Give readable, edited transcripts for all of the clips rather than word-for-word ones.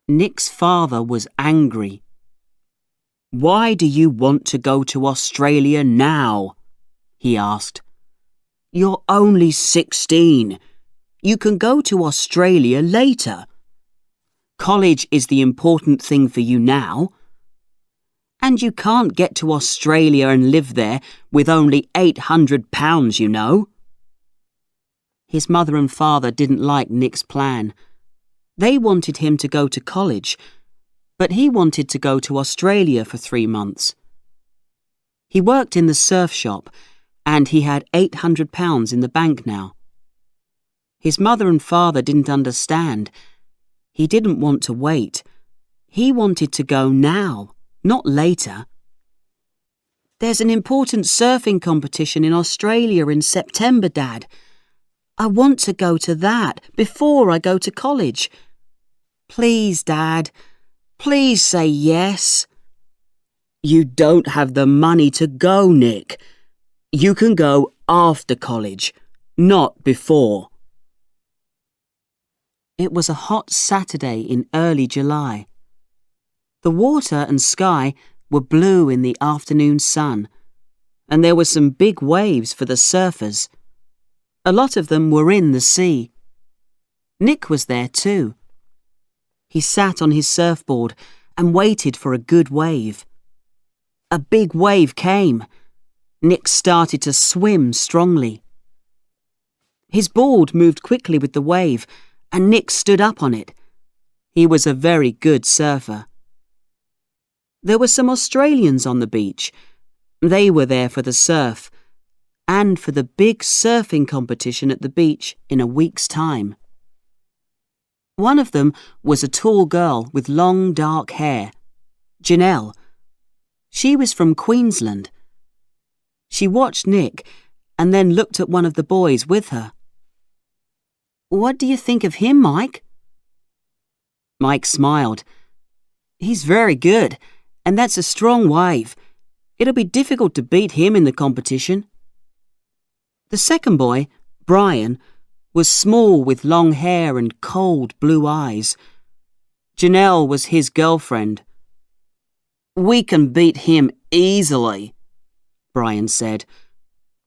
Nick's father was angry. "Why do you want to go to Australia now?" he asked. "You're only 16. You can go to Australia later. College is the important thing for you now. And you can't get to Australia and live there with only £800, you know." His mother and father didn't like Nick's plan. They wanted him to go to college, but he wanted to go to Australia for 3 months. He worked in the surf shop, and he had £800 in the bank now. His mother and father didn't understand. He didn't want to wait. He wanted to go now, not later. "There's an important surfing competition in Australia in September, Dad. I want to go to that before I go to college. Please, Dad, please say yes." "You don't have the money to go, Nick. You can go after college, not before." It was a hot Saturday in early July. The water and sky were blue in the afternoon sun, and there were some big waves for the surfers. A lot of them were in the sea. Nick was there too. He sat on his surfboard and waited for a good wave. A big wave came. Nick started to swim strongly. His board moved quickly with the wave, and Nick stood up on it. He was a very good surfer. There were some Australians on the beach. They were there for the surf, and for the big surfing competition at the beach in a week's time. One of them was a tall girl with long dark hair, Janelle. She was from Queensland. She watched Nick and then looked at one of the boys with her. "What do you think of him, Mike?" Mike smiled. "He's very good, and that's a strong wave. It'll be difficult to beat him in the competition." The second boy, Brian, was small with long hair and cold blue eyes. Janelle was his girlfriend. "We can beat him easily," Brian said.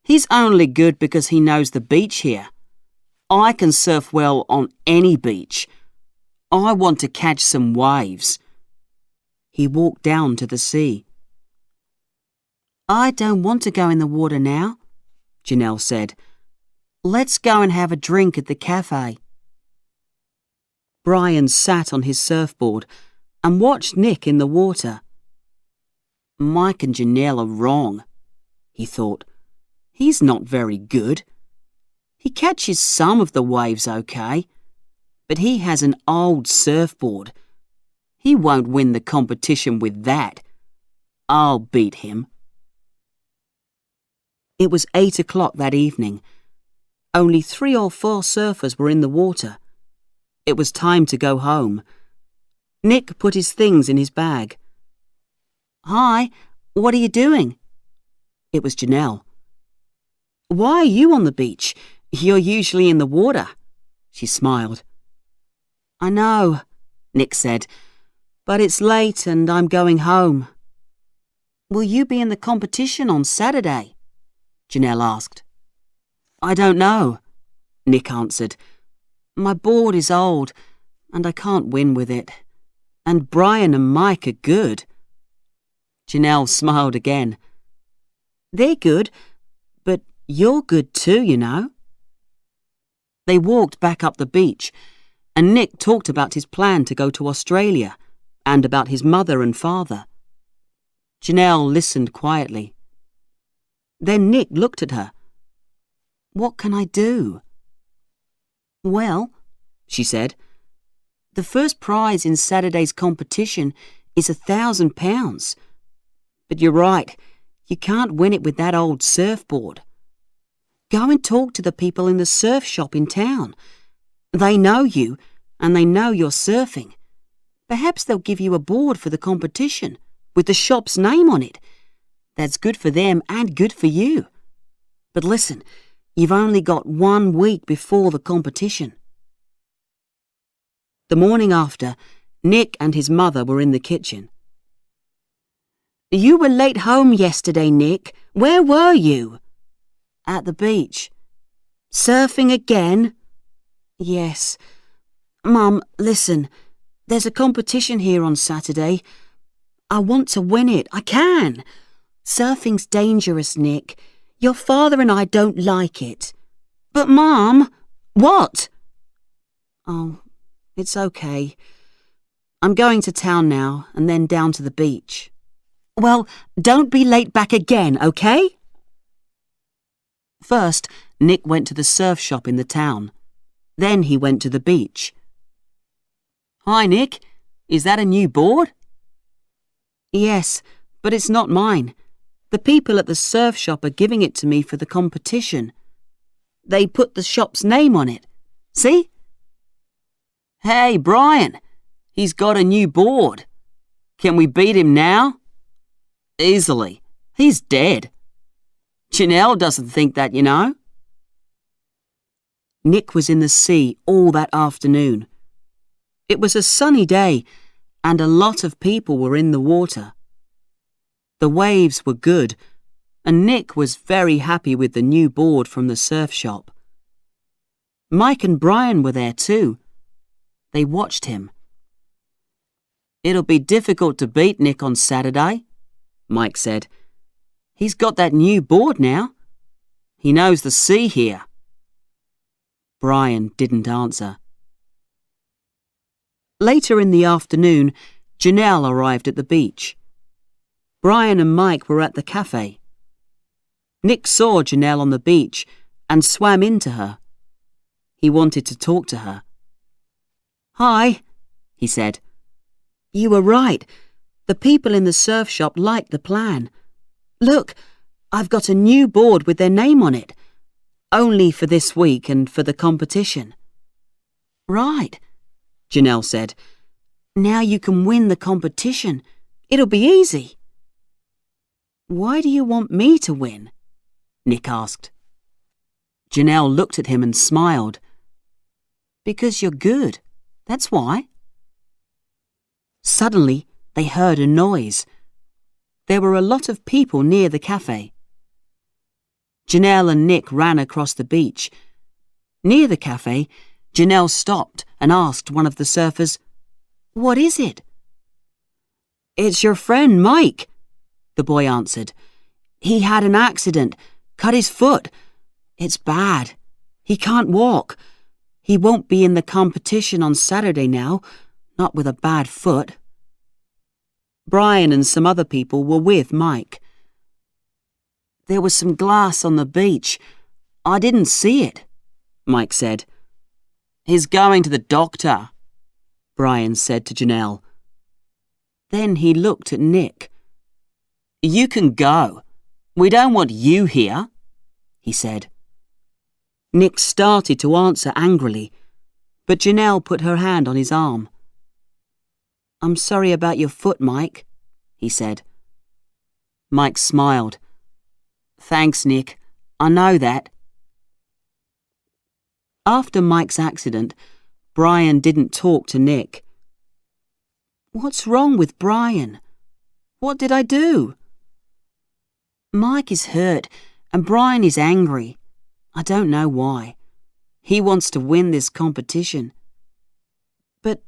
"He's only good because he knows the beach here. I can surf well on any beach. I want to catch some waves." He walked down to the sea. "I don't want to go in the water now," Janelle said. "Let's go and have a drink at the cafe." Brian sat on his surfboard and watched Nick in the water. "Mike and Janelle are wrong," he thought. "He's not very good. He catches some of the waves okay, but he has an old surfboard. He won't win the competition with that. I'll beat him." It was 8 o'clock that evening. Only 3 or 4 surfers were in the water. It was time to go home. Nick put his things in his bag. "Hi, what are you doing?" It was Janelle. "Why are you on the beach? You're usually in the water." She smiled. "I know," Nick said, "but it's late and I'm going home." "Will you be in the competition on Saturday?" Janelle asked. "I don't know," Nick answered. "My board is old and I can't win with it. And Brian and Mike are good." Janelle smiled again. "They're good, but you're good too, you know." They walked back up the beach, and Nick talked about his plan to go to Australia and about his mother and father. Janelle listened quietly. Then Nick looked at her. "What can I do?" "Well," she said, "the first prize in Saturday's competition is £1,000. But you're right, you can't win it with that old surfboard. Go and talk to the people in the surf shop in town. They know you, and they know you're surfing. Perhaps they'll give you a board for the competition, with the shop's name on it. That's good for them and good for you. But listen, you've only got 1 week before the competition." The morning after, Nick and his mother were in the kitchen. "You were late home yesterday, Nick. Where were you?" "At the beach." "Surfing again?" "Yes. Mum, listen. There's a competition here on Saturday. I want to win it. I can. Surfing's dangerous, Nick. Your father and I don't like it." "But, Mum..." "What?" "Oh, it's okay. I'm going to town now and then down to the beach." "Well, don't be late back again, okay?" First, Nick went to the surf shop in the town. Then he went to the beach. "Hi, Nick. Is that a new board?" "Yes, but it's not mine. The people at the surf shop are giving it to me for the competition. They put the shop's name on it. See?" "Hey, Brian. He's got a new board. Can we beat him now?" "Easily. He's dead." "Janelle doesn't think that, you know." Nick was in the sea all that afternoon. It was a sunny day, and a lot of people were in the water. The waves were good, and Nick was very happy with the new board from the surf shop. Mike and Brian were there too. They watched him. "It'll be difficult to beat Nick on Saturday," Mike said. "He's got that new board now. He knows the sea here." Brian didn't answer. Later in the afternoon, Janelle arrived at the beach. Brian and Mike were at the cafe. Nick saw Janelle on the beach and swam into her. He wanted to talk to her. "Hi," he said. "You were right. The people in the surf shop liked the plan. Look, I've got a new board with their name on it. Only for this week and for the competition." "Right," Janelle said. "Now you can win the competition. It'll be easy." "Why do you want me to win?" Nick asked. Janelle looked at him and smiled. "Because you're good. That's why." Suddenly, they heard a noise. There were a lot of people near the cafe. Janelle and Nick ran across the beach. Near the cafe, Janelle stopped and asked one of the surfers, "What is it?" "It's your friend Mike," the boy answered. "He had an accident, cut his foot. It's bad. He can't walk. He won't be in the competition on Saturday now, not with a bad foot." Brian and some other people were with Mike. "There was some glass on the beach. I didn't see it," Mike said. "He's going to the doctor," Brian said to Janelle. Then he looked at Nick. "You can go. We don't want you here," he said. Nick started to answer angrily, but Janelle put her hand on his arm. "I'm sorry about your foot, Mike," he said. Mike smiled. "Thanks, Nick. I know that." After Mike's accident, Brian didn't talk to Nick. "What's wrong with Brian? What did I do?" "Mike is hurt and Brian is angry. I don't know why. He wants to win this competition." "But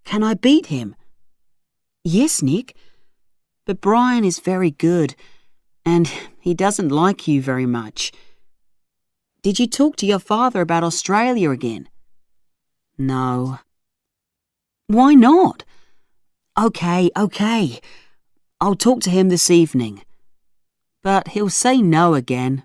can I beat him?" "Yes, Nick. But Brian is very good and he doesn't like you very much. Did you talk to your father about Australia again?" "No." "Why not?" Okay. I'll talk to him this evening. But he'll say no again.